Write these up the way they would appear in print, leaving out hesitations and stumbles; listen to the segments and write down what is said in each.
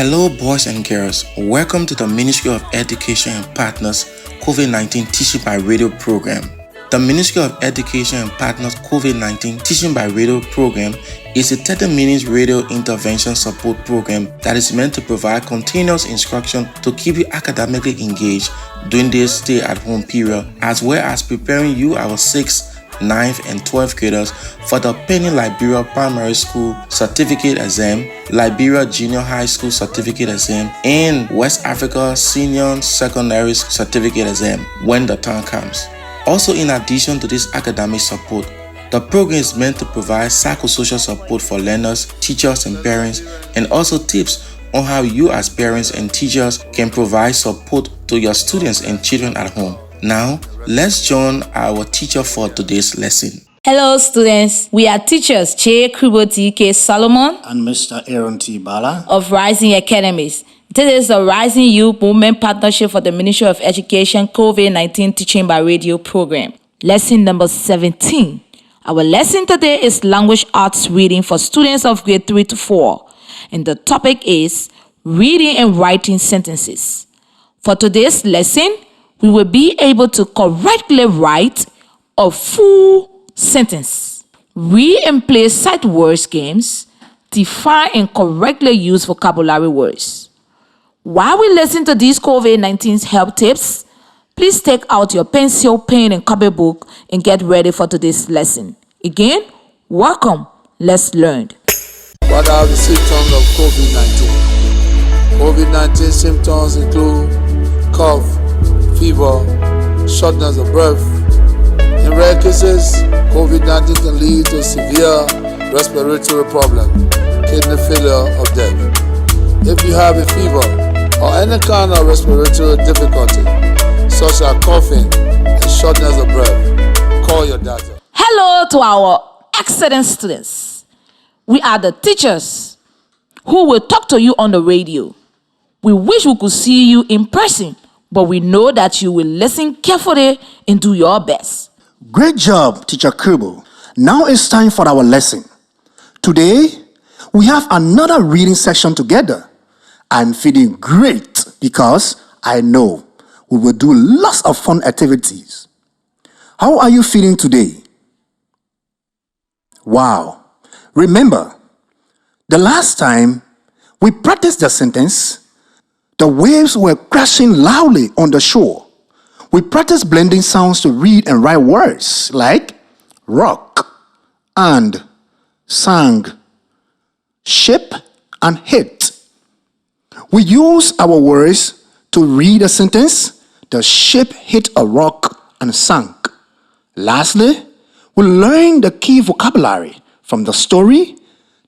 Hello, boys and girls. Welcome to the Ministry of Education and Partners COVID-19 Teaching by Radio program. The Ministry of Education and Partners COVID-19 Teaching by Radio program is a 30-minute radio intervention support program that is meant to provide continuous instruction to keep you academically engaged during this stay-at-home period, as well as preparing you, our 6th, 9th, and 12th graders for the pending Liberia Primary School Certificate Exam, Liberia Junior High School Certificate Exam, and West Africa Senior Secondary Certificate Exam when the time comes. Also, in addition to this academic support, the program is meant to provide psychosocial support for learners, teachers, and parents, and also tips on how you as parents and teachers can provide support to your students and children at home. Now, let's join our teacher for today's lesson. Hello students, we are teachers Che Kriboti K. Solomon and Mr. Aaron T. Bala of Rising Academies. This is the Rising Youth Movement Partnership for the Ministry of Education COVID-19 Teaching by Radio program. Lesson number 17. Our lesson today is Language Arts Reading for students of grade 3 to 4. And the topic is Reading and Writing Sentences. For today's lesson, we will be able to correctly write a full sentence, read and play sight words games, define and correctly use vocabulary words. While we listen to these COVID-19 help tips, please take out your pencil, pen, and copybook and get ready for today's lesson. Again, welcome. Let's learn. What are the symptoms of COVID-19? COVID-19 symptoms include cough, fever, shortness of breath. In rare cases, COVID-19 can lead to severe respiratory problem, kidney failure, or death. If you have a fever or any kind of respiratory difficulty, such as coughing and shortness of breath, call your doctor. Hello to our excellent students. We are the teachers who will talk to you on the radio. We wish we could see you in person, but we know that you will listen carefully and do your best. Great job, Teacher Kubo. Now it's time for our lesson. Today, we have another reading section together. I'm feeling great because I know we will do lots of fun activities. How are you feeling today? Wow. Remember, the last time we practiced the sentence, the waves were crashing loudly on the shore. We practiced blending sounds to read and write words like rock and sang, ship and hit. We use our words to read a sentence. The ship hit a rock and sank. Lastly, we learn the key vocabulary from the story,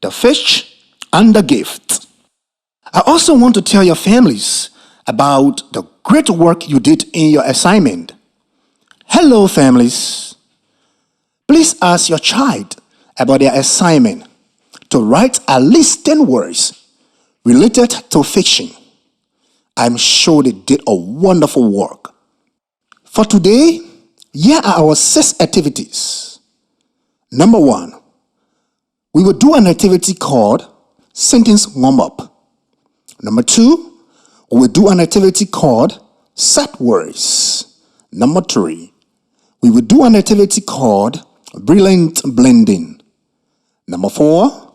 the fish, and the gift. I also want to tell your families about the great work you did in your assignment. Hello, families. Please ask your child about their assignment to write at least 10 words related to fiction. I'm sure they did a wonderful work. For today, here are our 6 activities. Number 1, we will do an activity called Sentence Warm-Up. Number 2, we will do an activity called Set Words. Number 3, we will do an activity called Brilliant Blending. Number 4,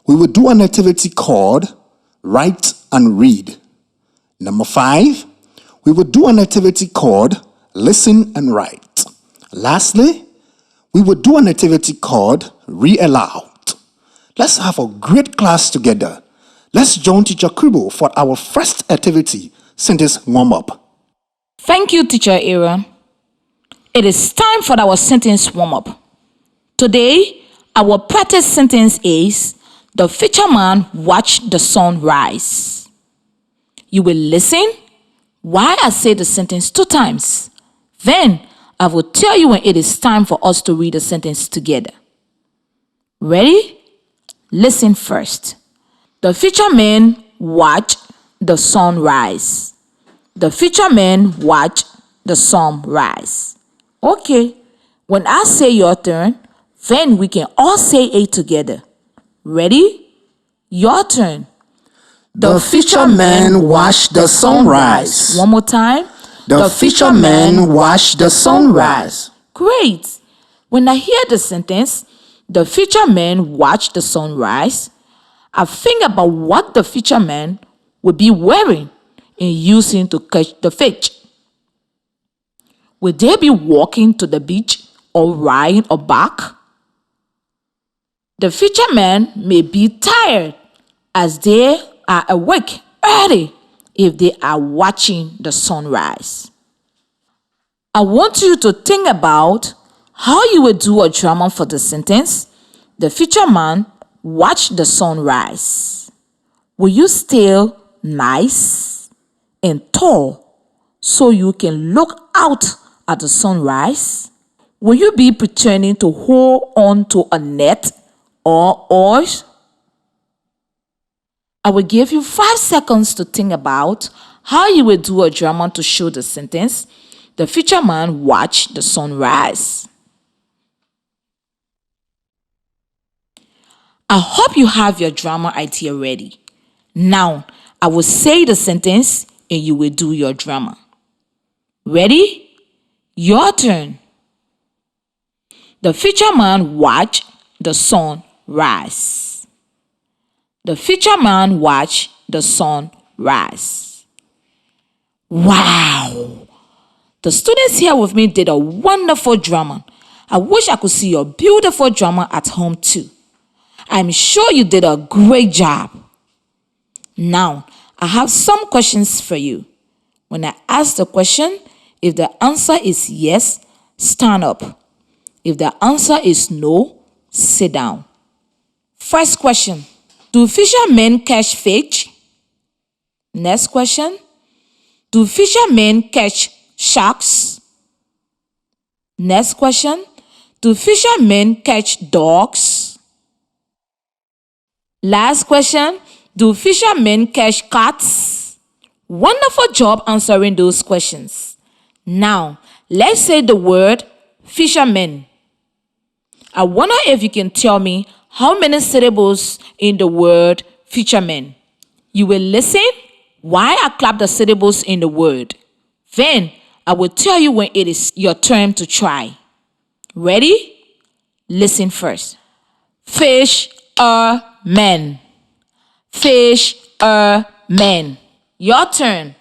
we will do an activity called Write and Read. Number 5, we will do an activity called Listen and Write. Lastly, we will do an activity called Read Aloud. Let's have a great class together. Let's join Teacher Kubo for our first activity, Sentence Warm-Up. Thank you, Teacher Aaron. It is time for our sentence warm-up. Today, our practice sentence is, the fisherman watched the sun rise. You will listen while I say the sentence 2 times. Then, I will tell you when it is time for us to read the sentence together. Ready? Listen first. The fisherman watched the sun rise. The fisherman watched the sun rise. Okay, when I say your turn, then we can all say it together. Ready? Your turn. The fishermen watched the sunrise. One more time. The fishermen watched the sunrise. Great. When I hear the sentence, the fishermen watched the sunrise, I think about what the fishermen would be wearing and using to catch the fish. Would they be walking to the beach or riding a back? The fishermen may be tired as they are awake early if they are watching the sunrise. I want you to think about how you will do a drama for the sentence. The fisherman watched the sunrise. Will you stay nice and tall so you can look out at the sunrise? Will you be pretending to hold on to a net or oars? I will give you 5 seconds to think about how you will do a drama to show the sentence. The fisherman watched the sunrise. I hope you have your drama idea ready. Now, I will say the sentence and you will do your drama. Ready? Your turn. The fisherman watched the sun rise. The fisherman watched the sun rise. Wow! The students here with me did a wonderful drama. I wish I could see your beautiful drama at home too. I'm sure you did a great job. Now, I have some questions for you. When I ask the question, if the answer is yes, stand up. If the answer is no, sit down. First question, do fishermen catch fish? Next question, do fishermen catch sharks? Next question, do fishermen catch dogs? Last question, do fishermen catch cats? Wonderful job answering those questions. Now, let's say the word fishermen. I wonder if you can tell me how many syllables in the word fishermen. You will listen while I clap the syllables in the word. Then, I will tell you when it is your turn to try. Ready? Listen first. Fishermen. Fishermen. Your turn.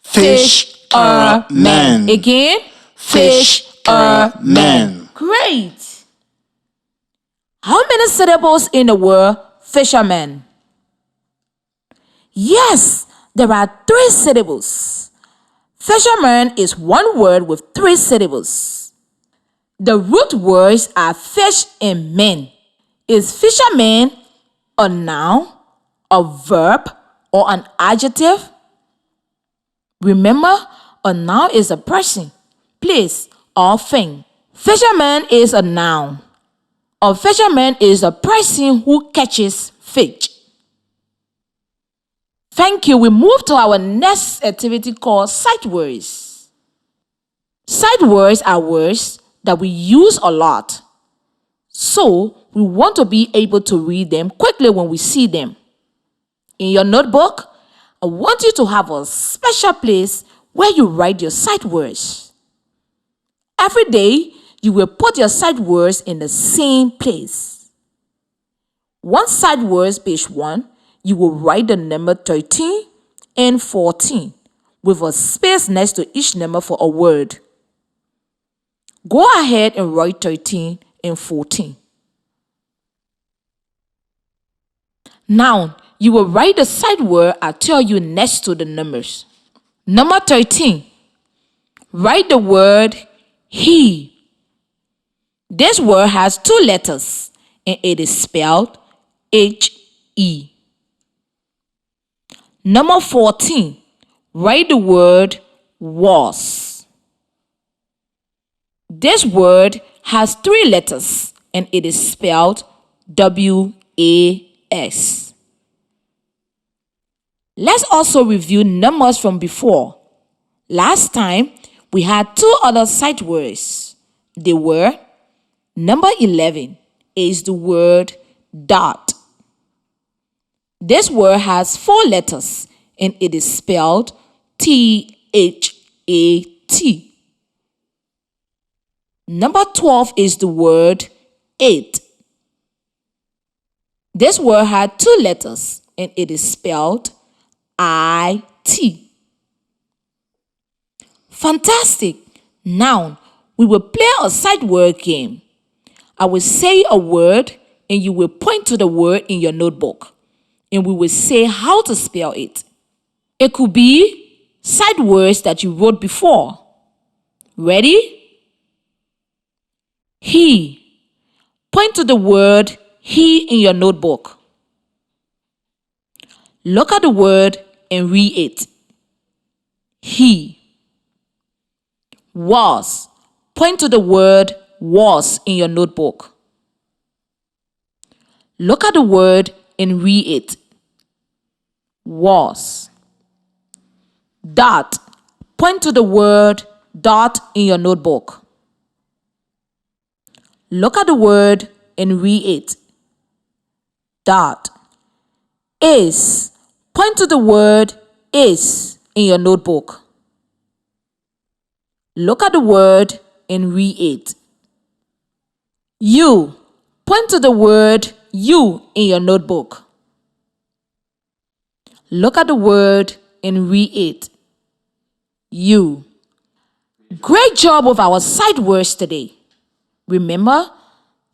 Fishermen. Again. Fishermen. Great. How many syllables in the word fisherman? Yes, there are 3 syllables. Fisherman is one word with 3 syllables. The root words are fish and men. Is fisherman a noun, a verb, or an adjective? Remember, a noun is a person, place, or thing. Fisherman is a noun. A fisherman is a person who catches fish. Thank you. We move to our next activity called sight words. Sight words are words that we use a lot. So, we want to be able to read them quickly when we see them. In your notebook, I want you to have a special place where you write your sight words. Every day, you will put your sight words in the same place. One sight words, page 1, you will write the number 13 and 14 with a space next to each number for a word. Go ahead and write 13 and 14. Now, you will write the sight word I tell you next to the numbers. Number 13, write the word he. This word has 2 letters and it is spelled H-E. Number 14, write the word was. This word has 3 letters and it is spelled W-A-S. Let's also review numbers from before. Last time, we had 2 other sight words. They were number 11 is the word dot. This word has 4 letters and it is spelled T-H-A-T. Number 12 is the word 8. This word had 2 letters and it is spelled I-T. Fantastic! Now, we will play a sight word game. I will say a word and you will point to the word in your notebook. And we will say how to spell it. It could be sight words that you wrote before. Ready? He. Point to the word he in your notebook. Look at the word and read it. He. Was. Point to the word was in your notebook. Look at the word and read it. Was. Dot. Point to the word dot in your notebook. Look at the word and read it. Dot. Is. Point to the word is in your notebook. Look at the word and read it. You. Point to the word you in your notebook. Look at the word and read it. You. Great job with our sight words today. Remember,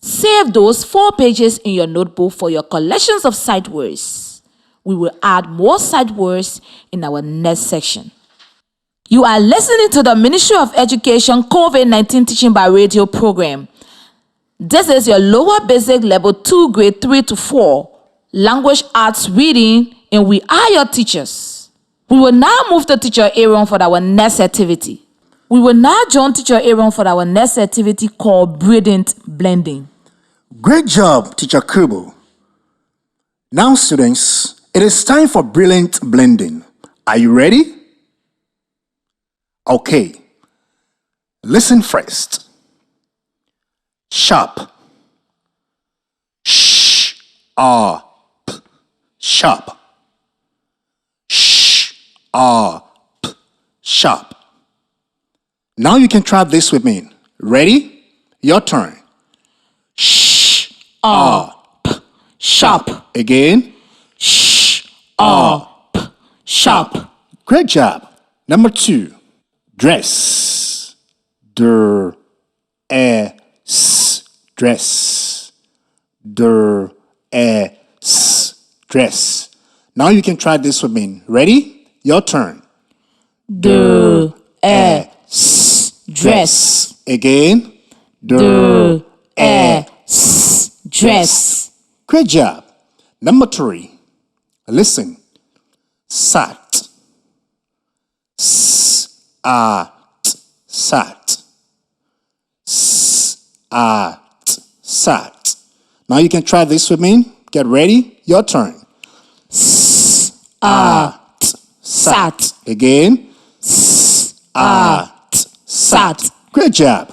save those 4 pages in your notebook for your collections of sight words. We will add more sight words in our next section. You are listening to the Ministry of Education COVID-19 Teaching by Radio program. This is your lower basic level 2 grade 3 to 4 language arts reading, and we are your teachers. We will now move to Teacher Aaron for our next activity. We will now join Teacher Aaron for our next activity called Brilliant Blending. Great job, Teacher Kubo. Now, students, it is time for brilliant blending. Are you ready? Okay. Listen first. Sharp. Sharp. Sharp. Sharp. Sharp. Now you can try this with me. Ready? Your turn. Sharp. Sharp. Again. Sharp. Sharp. Great job. Number 2. Dress. Dress. Dress. Now you can try this with me. Ready? Your turn. Dress. Again. Dress. Great job. Number 3. Listen. Sat. Sat. Sat. Now you can try this with me. Get ready. Your turn. Sat. Again. Sat. Great job.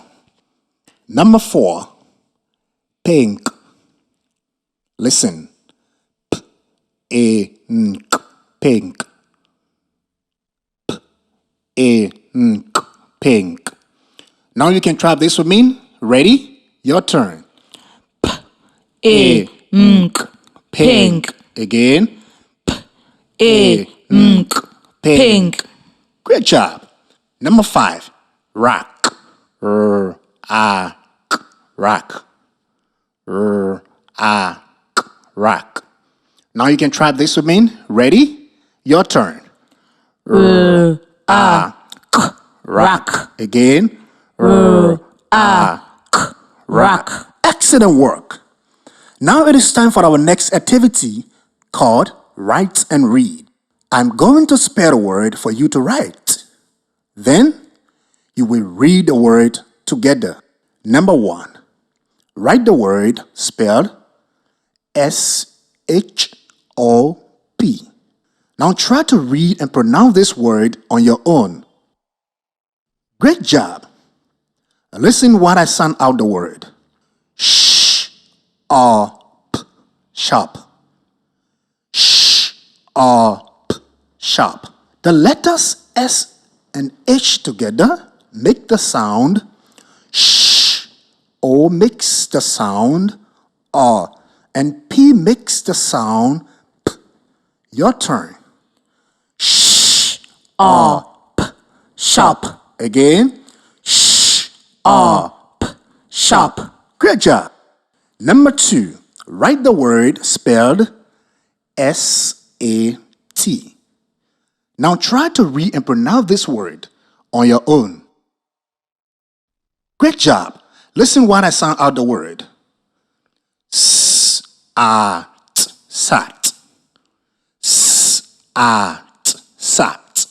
Number 4. Pink. Listen. Pink. Pink. Pink. Now you can try this with me. Ready? Your turn. Pink. Again. Pink. Great job. Number 5. Rock. Rock. Rock. Now you can try this with me. Ready? Your turn. Rock. Again. Rock. Excellent work. Now it is time for our next activity called Write and Read. I'm going to spell the word for you to write. Then you will read the word together. Number 1. Write the word spelled S-H-O-P. Now try to read and pronounce this word on your own. Great job. Listen while I sound out the word. Sharp. Sharp. sharp. The letters S and H together make the sound sh. O makes the sound R. And P makes the sound P. Your turn. Sh, R, P, sharp. Again. Sh, R, P, sharp. Great job. Number 2. Write the word spelled S-A-T. Now try to read and pronounce this word on your own. Great job. Listen while I sound out the word. S-A-T, sat. S-A-T, sat.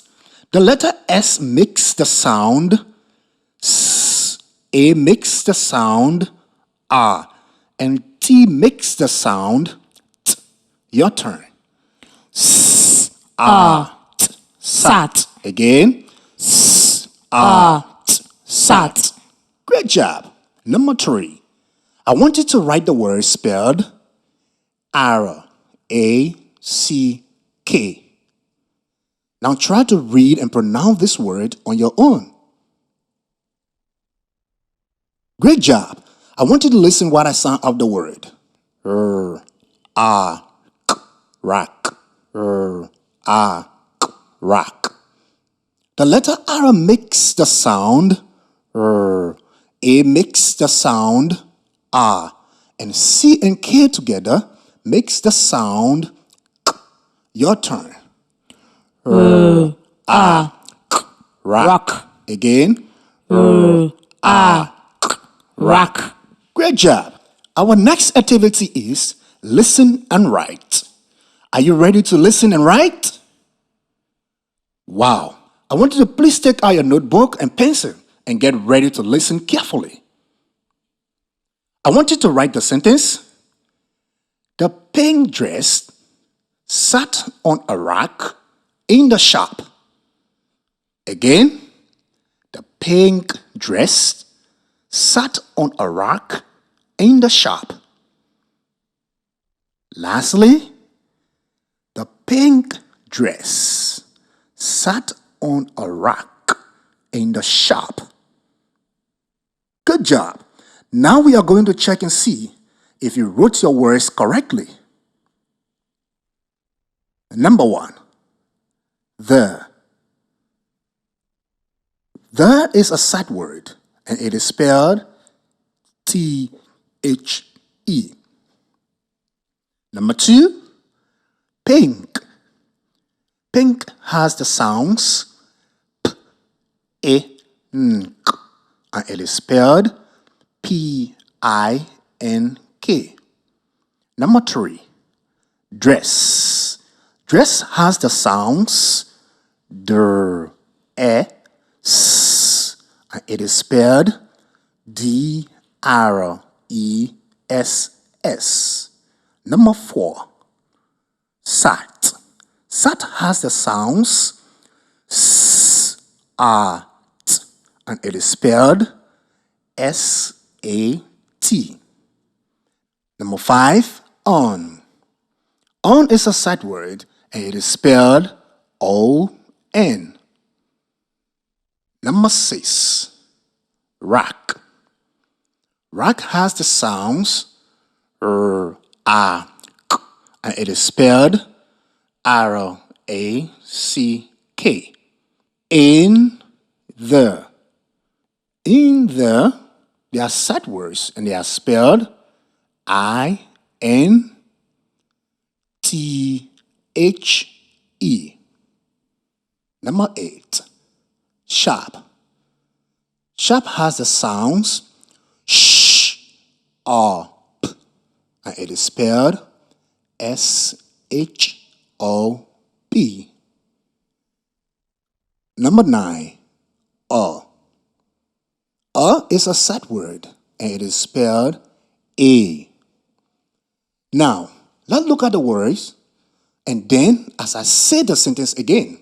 The letter S makes the sound S. A makes the sound R. And T makes the sound T. Your turn. S-A-T, sat. Again. S-A-T, sat. Great job. Number 3. I want you to write the word spelled R-A-C-K. Now try to read and pronounce this word on your own. Great job. I want you to listen while I sound out the word. Rack. Rack. The letter R makes the sound A makes the sound R. And C and K together makes the sound K. Your turn. Rock. Again. Rock. Great job. Our next activity is listen and write. Are you ready to listen and write? Wow. I want you to please take out your notebook and pencil and get ready to listen carefully. I want you to write the sentence. The pink dress sat on a rack in the shop. Again, the pink dress sat on a rack in the shop. Lastly, the pink dress sat on a rack in the shop. Good job. Now we are going to check and see if you wrote your words correctly. Number 1, the. The is a sight word and it is spelled T-H-E. Number 2, pink. Pink has the sounds P-A-N-K and it is spelled P-I-N-K. Number 3, dress. Dress has the sounds D-E-S and it is spelled D-R-E-S-S. Number 4, sat. Sat has the sounds S-A-T and it is spelled S-A-T. Number 5, on. On is a sight word and it is spelled O-N. Number 6, rack. Rack has the sounds R-A-K and it is spelled R-A-C-K. In the. In the, they are sight words and they are spelled I-N-T-H-E. Number 8, sharp. Sharp has the sounds sh, or p, and it is spelled S-H-O-P. Number 9, is a sight word and it is spelled A. Now, let's look at the words and then as I say the sentence again.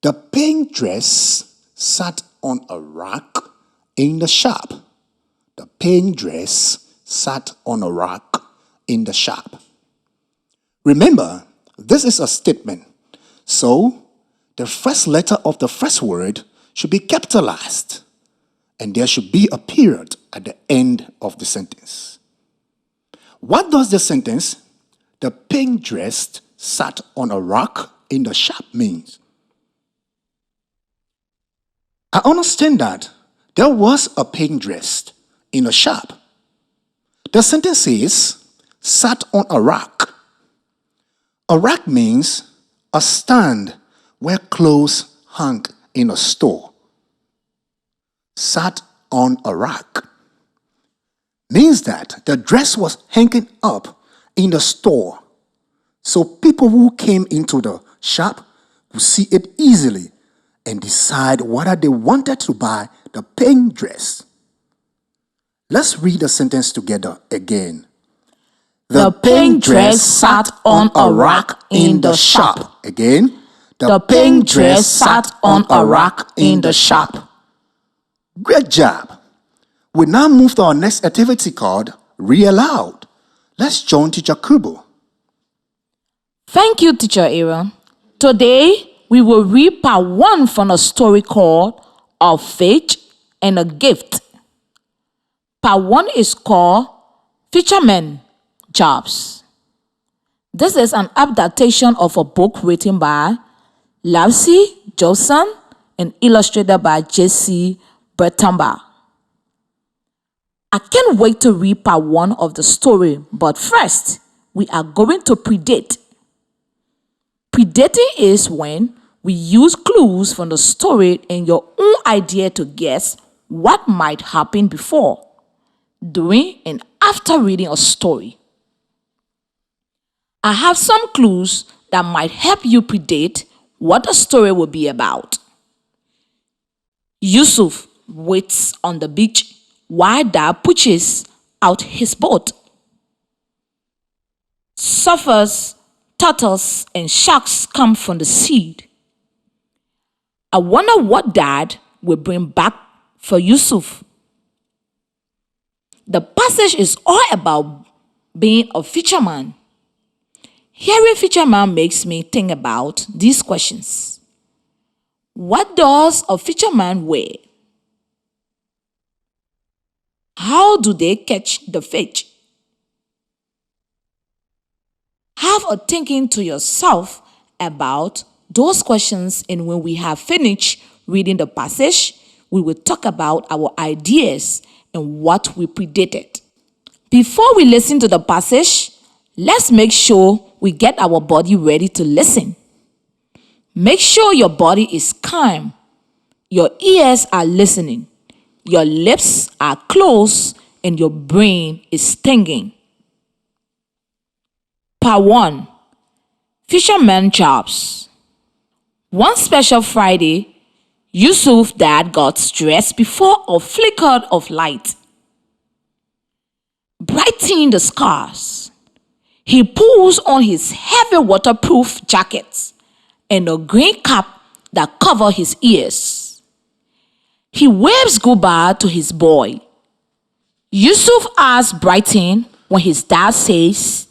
The pink dress sat on a rack in the shop. The pink dress sat on a rack in the shop. Remember, This is a statement. So, the first letter of the first word should be capitalized, and there should be a period at the end of the sentence. What does the sentence, "the pink dress sat on a rock in the shop," means? I understand that there was a pink dress in a shop. The sentence says, "sat on a rock." A rack means a stand where clothes hung in a store. Sat on a rack means that the dress was hanging up in the store, so people who came into the shop could see it easily and decide whether they wanted to buy the pink dress. Let's read the sentence together again. The pink dress sat on a rack in the shop. Again. The pink dress sat on a rack in the shop. Great job. We now move to our next activity called Read Aloud. Let's join Teacher Kubo. Thank you, Teacher Aaron. Today, we will read part 1 from a story called A Fish and a Gift. Part 1 is called Fisherman Jobs. This is an adaptation of a book written by Lavsie Jolson and illustrated by J.C. Bertamba. I can't wait to read part 1 of the story, but first, we are going to predate. Predating is when we use clues from the story and your own idea to guess what might happen before, during, and after reading a story. I have some clues that might help you predict what the story will be about. Yusuf waits on the beach while Dad pushes out his boat. Surfers, turtles, and sharks come from the sea. I wonder what Dad will bring back for Yusuf. The passage is all about being a fisherman. Hearing fisherman makes me think about these questions. What does a fisherman wear? How do they catch the fish? Have a thinking to yourself about those questions, and when we have finished reading the passage, we will talk about our ideas and what we predicted. Before we listen to the passage, let's make sure we get our body ready to listen. Make sure your body is calm. Your ears are listening. Your lips are closed and your brain is thinking. Part 1. Fisherman Jobs. One special Friday, Yusuf's dad got dressed before a flicker of light brightening the skies. He pulls on his heavy waterproof jacket and a green cap that covers his ears. He waves goodbye to his boy. Yusuf eyes brighten when his dad says,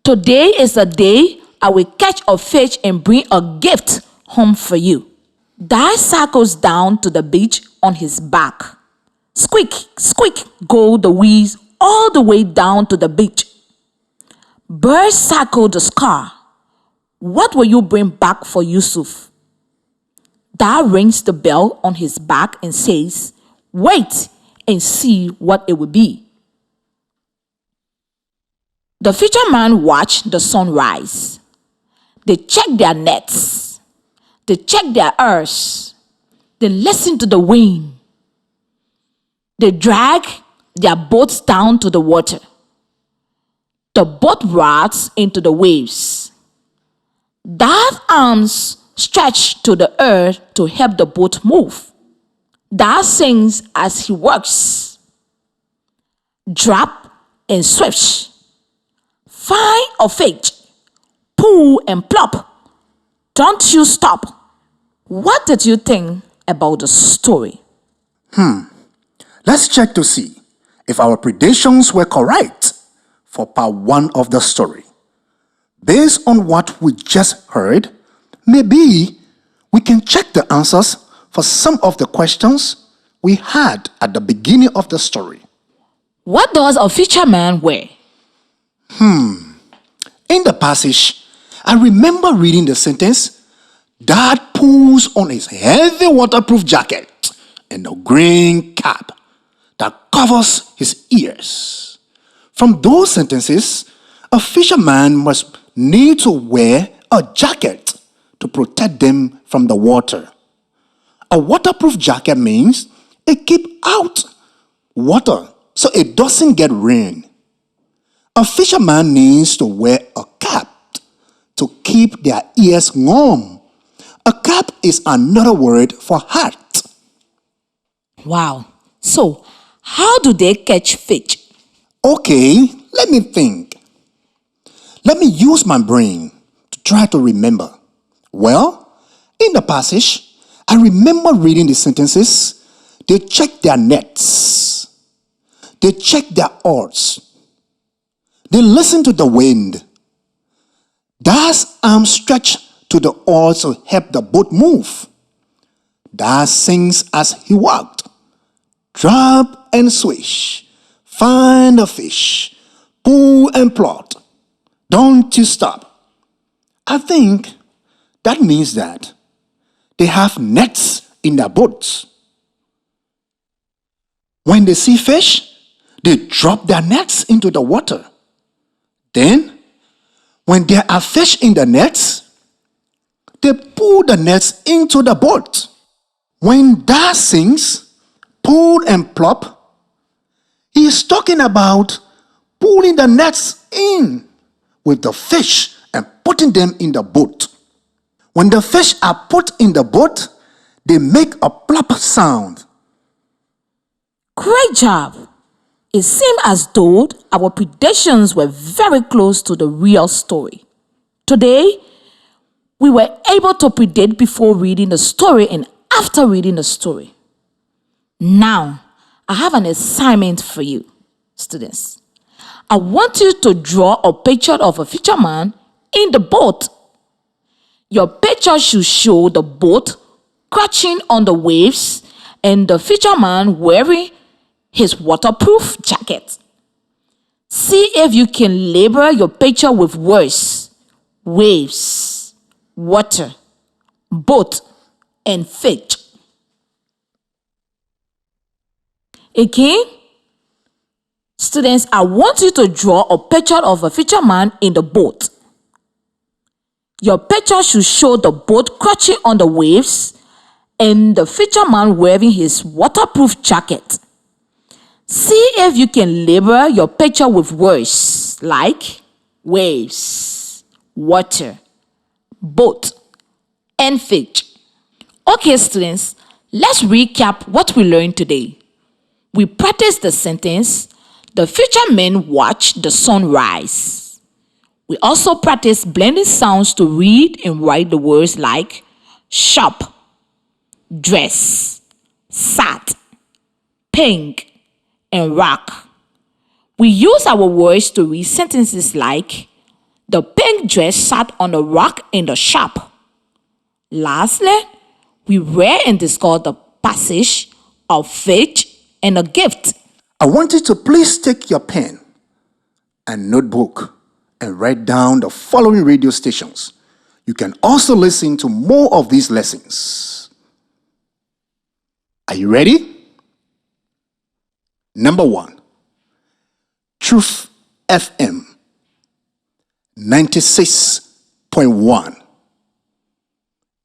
"Today is the day I will catch a fish and bring a gift home for you." Dad circles down to the beach on his back. Squeak, squeak go the wheels all the way down to the beach. Birds circle the sky. What will you bring back for Yusuf? Dad rings the bell on his back and says, "Wait and see what it will be." The fishermen watch the sun rise. They check their nets. They check their oars. They listen to the wind. They drag their boats down to the water. The boat rots into the waves. Dad's arms stretch to the earth to help the boat move. Dad sings as he works. Drop and swish. Find a fish. Pull and plop. Don't you stop. What did you think about the story? Let's check to see if our predictions were correct for part 1 of the story. Based on what we just heard, maybe we can check the answers for some of the questions we had at the beginning of the story. What does a fisherman wear? In the passage, I remember reading the sentence, "Dad pulls on his heavy waterproof jacket and a green cap that covers his ears." From those sentences, a fisherman must need to wear a jacket to protect them from the water. A waterproof jacket means it keeps out water so it doesn't get rain. A fisherman needs to wear a cap to keep their ears warm. A cap is another word for hat. Wow. So, how do they catch fish? Okay, let me think. Let me use my brain to try to remember. Well, in the passage, I remember reading the sentences. They check their nets. They check their oars. They listen to the wind. Dad's arm stretched to the oars to help the boat move. Dad sings as he walked. Drop and swish. Find a fish. Pull and plot. Don't you stop. I think that means that they have nets in their boats. When they see fish, they drop their nets into the water. Then, when there are fish in the nets, they pull the nets into the boat. When Dad sings, pull and plop, he is talking about pulling the nets in with the fish and putting them in the boat. When the fish are put in the boat, they make a plop sound. Great job. It seemed as though our predictions were very close to the real story. Today, we were able to predict before reading the story and after reading the story. Now, I have an assignment for you, students. I want you to draw a picture of a fisherman in the boat. Your picture should show the boat crashing on the waves and the fisherman wearing his waterproof jacket. See if you can label your picture with words: waves, water, boat, and fish. Again, students, I want you to draw a picture of a fisherman in the boat. Your picture should show the boat crashing on the waves and the fisherman wearing his waterproof jacket. See if you can label your picture with words like waves, water, boat, and fish. Okay, students, let's recap what we learned today. We practiced the sentence, the fishermen watched the sun rise. We also practiced blending sounds to read and write the words like shop, dress, sat, pink, and rock. We use our words to read sentences like the pink dress sat on a rock in the shop. Lastly, we read and discussed the passage of fish and a gift. I want you to please take your pen and notebook and write down the following radio stations. You can also listen to more of these lessons. Are you ready? Number 1, Truth FM 96.1.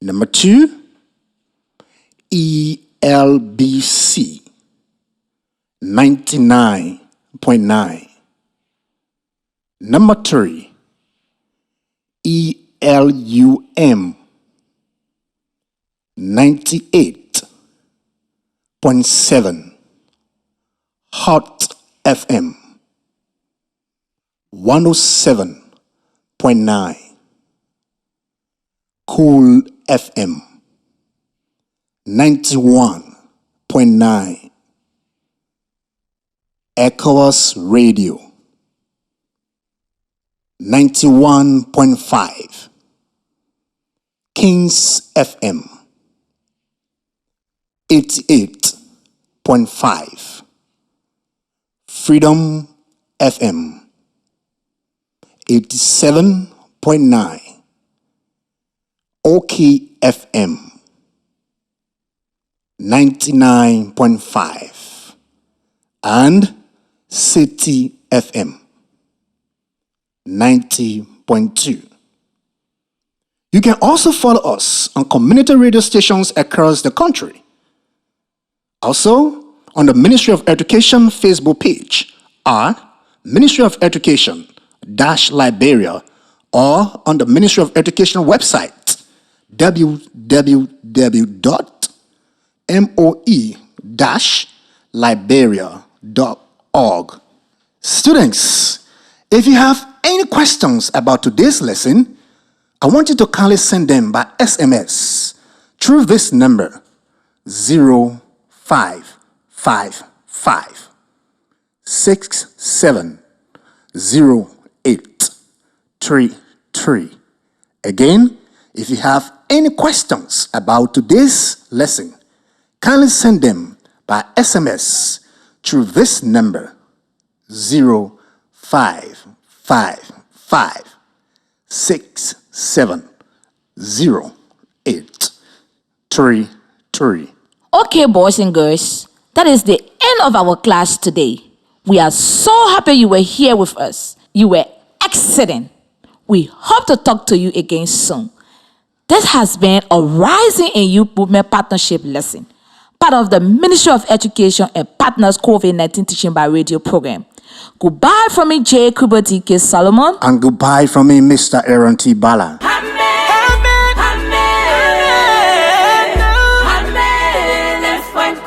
Number 2, ELBC 99.9. Number 3, ELUM 98.7. Hot FM 107.9. Cool FM 91.9. ECOWAS Radio 91.5. Kings FM 88.5. Freedom FM 87.9. OK FM 99.5. And City FM 90.2. You can also follow us on community radio stations across the country. Also, on the Ministry of Education Facebook page, or Ministry of Education Liberia, or on the Ministry of Education website, www.moe-liberia.org. Students, if you have any questions about today's lesson, I want you to kindly send them by SMS through this number 0555 670833. Again, if you have any questions about today's lesson, kindly send them by SMS through this number 0555 670833. Okay, boys and girls, that is the end of our class today. We are so happy you were here with us. You were excellent. We hope to talk to you again soon. This has been a Rising in Youth Movement Partnership lesson, part of the Ministry of Education and Partners COVID-19 Teaching by Radio program. Goodbye from me, J. Kuba D.K. Solomon. And goodbye from me, Mr. Aaron T. Bala. Amen. Let's fight